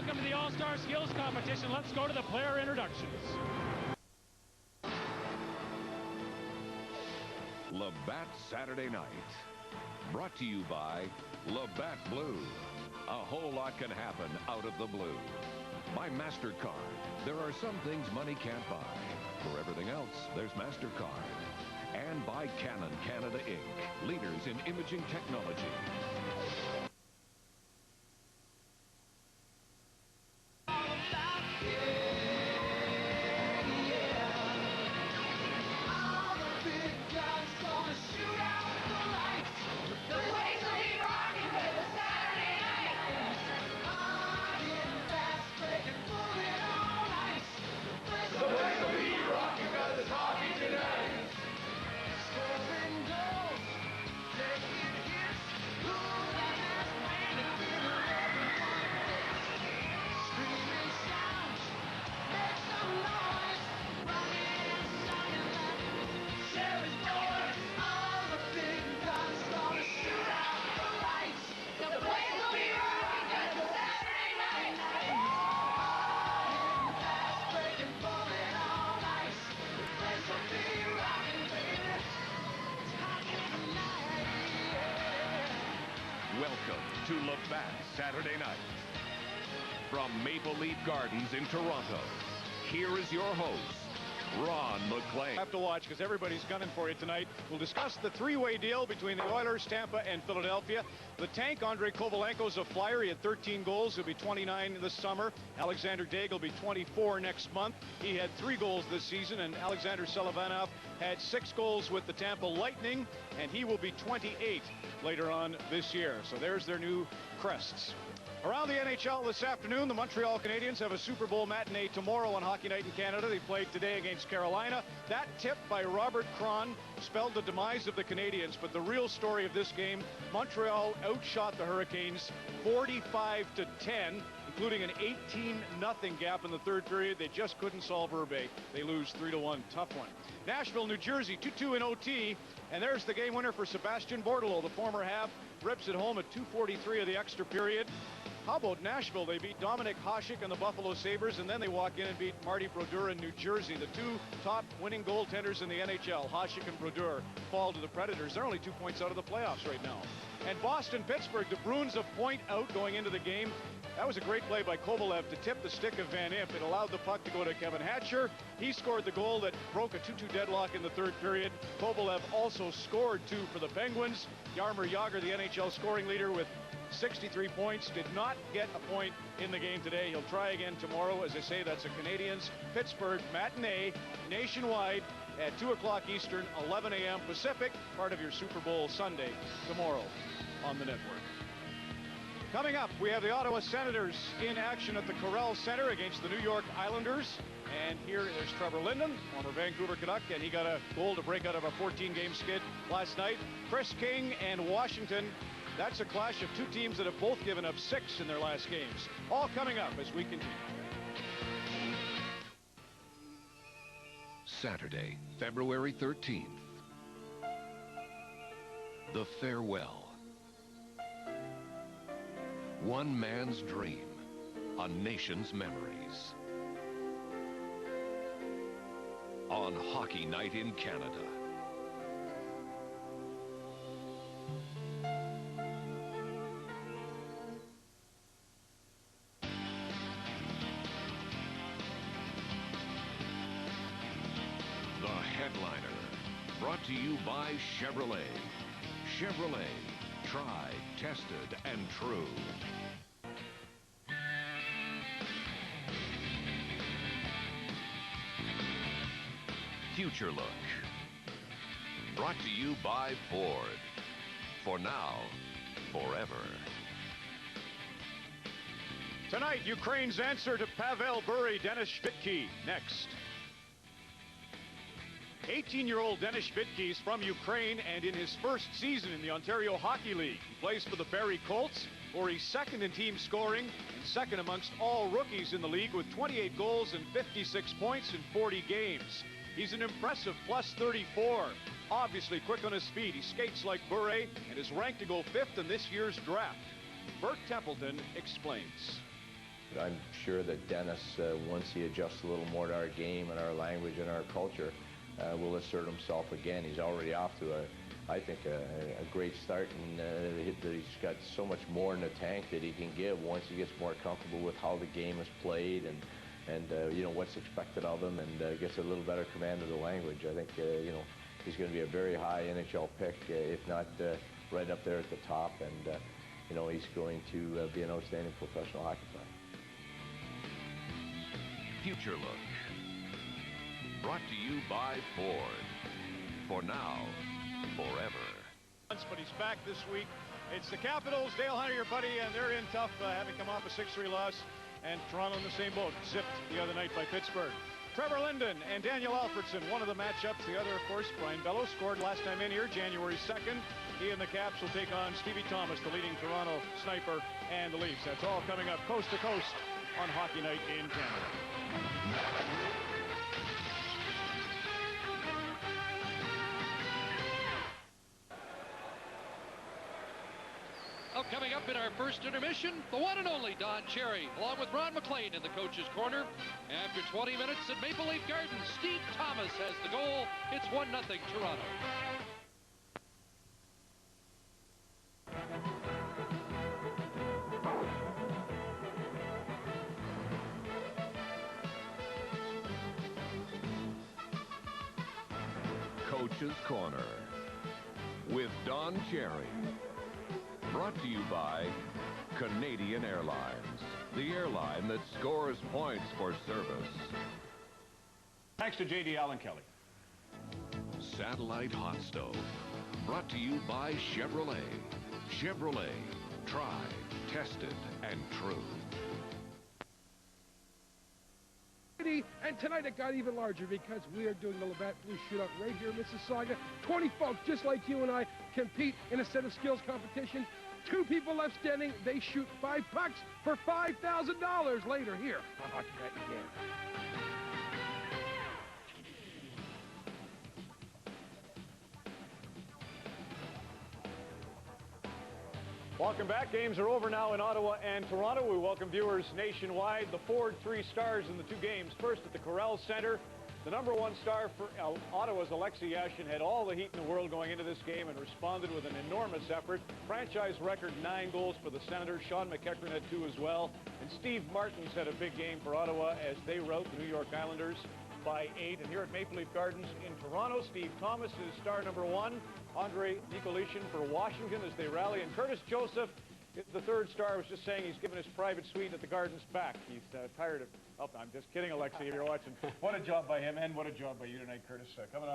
welcome to the All-Star Skills Competition. Let's go to the player introductions. Labatt Saturday Night. Brought to you by Labatt Blue. A whole lot can happen out of the blue. By MasterCard. There are some things money can't buy. For everything else, there's MasterCard. And by Canon Canada Inc., leaders in imaging technology. Welcome to Labatt Saturday Night. From Maple Leaf Gardens in Toronto, here is your host, Ron McLean. Have to watch because everybody's gunning for you tonight. We'll discuss the three-way deal between the Oilers, Tampa, and Philadelphia. The tank, Andrei Kovalenko's a flyer. He had 13 goals. He'll be 29 this summer. Alexander Daigle will be 24 next month. He had 3 goals this season, and Alexander Selivanov had 6 goals with the Tampa Lightning, and he will be 28 later on this year. So there's their new crests. Around the NHL this afternoon, the Montreal Canadiens have a Super Bowl matinee tomorrow on Hockey Night in Canada. They played today against Carolina. That tip by Robert Cron spelled the demise of the Canadiens, but the real story of this game, Montreal outshot the Hurricanes 45-10, including an 18-0 gap in the third period. They just couldn't solve Herbe. They lose 3-1. Tough one. Nashville, New Jersey, 2-2 in OT, and there's the game winner for Sebastian Bordeleau, the former Hab. Rips it home at 2:43 of the extra period. How about Nashville? They beat Dominic Hasek and the Buffalo Sabres, and then they walk in and beat Marty Brodeur in New Jersey. The 2 top winning goaltenders in the NHL, Hasek and Brodeur, fall to the Predators. They're only 2 points out of the playoffs right now. And Boston-Pittsburgh, the Bruins a point out going into the game. That was a great play by Kovalev to tip the stick of Van Impe. It allowed the puck to go to Kevin Hatcher. He scored the goal that broke a 2-2 deadlock in the third period. Kovalev also scored 2 for the Penguins. Jaromir Jagr, the NHL scoring leader with 63 points, did not get a point in the game today. He'll try again tomorrow. As I say, that's a Canadiens-Pittsburgh matinee nationwide at 2 o'clock Eastern, 11 a.m. Pacific, part of your Super Bowl Sunday tomorrow on the network. Coming up, we have the Ottawa Senators in action at the Corral Center against the New York Islanders. And here there's Trevor Linden, former Vancouver Canuck, and he got a goal to break out of a 14-game skid last night. Chris King and Washington. That's a clash of 2 teams that have both given up 6 in their last games. All coming up as we continue. Saturday, February 13th. The farewell. One man's dream, a nation's memories. On Hockey Night in Canada. Headliner, brought to you by Chevrolet. Chevrolet, tried, tested, and true. Future Look, brought to you by Ford. For now, forever. Tonight, Ukraine's answer to Pavel Bure, Denis Shvitky, next. 18-year-old Denis Shvitky is from Ukraine, and in his first season in the Ontario Hockey League, he plays for the Barrie Colts, where he's second in team scoring and second amongst all rookies in the league with 28 goals and 56 points in 40 games. He's an impressive plus 34. Obviously quick on his feet. He skates like Bure and is ranked to go 5th in this year's draft. Bert Templeton explains. I'm sure that Dennis, once he adjusts a little more to our game and our language and our culture, will assert himself again. He's already off to I think a great start, and he's got so much more in the tank that he can give once he gets more comfortable with how the game is played and you know, what's expected of him, and gets a little better command of the language. I think you know, he's going to be a very high NHL pick, if not right up there at the top, and you know, he's going to be an outstanding professional hockey player. Future Look. Brought to you by Ford. For now, forever. But he's back this week. It's the Capitals. Dale Hunter, your buddy, and they're in tough, having come off a 6-3 loss. And Toronto in the same boat, zipped the other night by Pittsburgh. Trevor Linden and Daniel Alfredson, one of the matchups. The other, of course, Brian Bellows, scored last time in here, January 2nd. He and the Caps will take on Stevie Thomas, the leading Toronto sniper, and the Leafs. That's all coming up coast to coast on Hockey Night in Canada. Coming up in our first intermission, the one and only Don Cherry, along with Ron McLean in the coach's corner. After 20 minutes at Maple Leaf Gardens, Steve Thomas has the goal. It's 1-0 Toronto. Coach's Corner with Don Cherry. Brought to you by Canadian Airlines, the airline that scores points for service. Thanks to J.D. Allen Kelly. Satellite Hot Stove. Brought to you by Chevrolet. Chevrolet. Tried, tested, and true. And tonight it got even larger because we are doing the Labatt Blue Shootout right here in Mississauga. 20 folks just like you and I compete in a set of skills competition. 2 people left standing. They shoot 5 pucks for $5,000 later here on Hockey Night again. Welcome back. Games are over now in Ottawa and Toronto. We welcome viewers nationwide. The Ford 3 stars in the 2 games. First at the Corral Center. The #1 star for Ottawa's Alexei Yashin had all the heat in the world going into this game and responded with an enormous effort. Franchise record 9 goals for the Senators. Sean McEachran had 2 as well. And Steve Martins had a big game for Ottawa as they rout the New York Islanders by 8. And here at Maple Leaf Gardens in Toronto, Steve Thomas is star #1. Andre Nicolishin for Washington as they rally. And Curtis Joseph, the 3rd star, was just saying he's given his private suite at the Gardens back. He's tired of... Oh, I'm just kidding, Alexei, if you're watching. What a job by him, and what a job by you tonight, Curtis. Coming up.